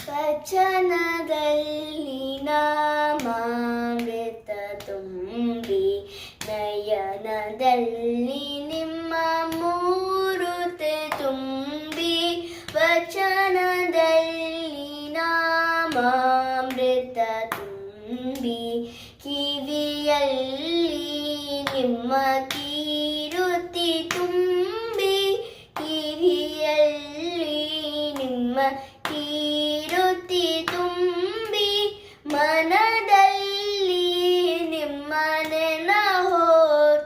ವಚನದಲ್ಲಿ ನಾಮಾಮೃತ ತುಂಬಿ ನಯನದಲ್ಲಿ ನಿಮ್ಮ ಮೂರುತೆ ತುಂಬಿ ವಚನದಲ್ಲಿ ನಾಮಾಮೃತ ತುಂಬಿ ಕಿವಿಯಲ್ಲಿ ನಿಮ್ಮ ಕೀರುತಿ ತುಂಬಿ ಕಿವಿಯಲ್ಲಿ ನಿಮ್ಮ ಕೀರುತಿ ತುಂಬಿ ಮನದಲ್ಲಿ ನಿಮ್ಮ ನೆನಹೋ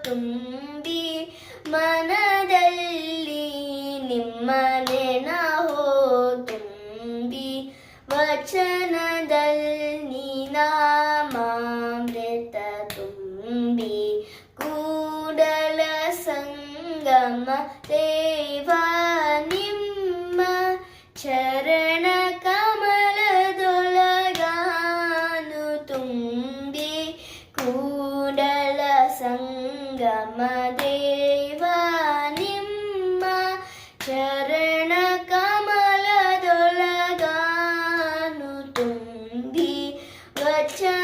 ತುಂಬಿ ಮನದಲ್ಲಿ ನಿಮ್ಮ ನೆನಹೋ ತುಂಬಿ ವಚನದಲ್ಲಿ ನಾಮಾಮೃತ ತುಂಬಿ ಕೂಡಲ ಸಂಗಮ ದೇವ ನಿಮ್ಮ ಚರಣ ಕಮಲದೊಳಗಾನು ತುಂಬಿ ಕೂಡಲ ಸಂಗಮ ದೇವ ನಿಮ್ಮ ಚರಣ ಕಮಲದೊಳಗಾನು ತುಂಬಿ ವಚನ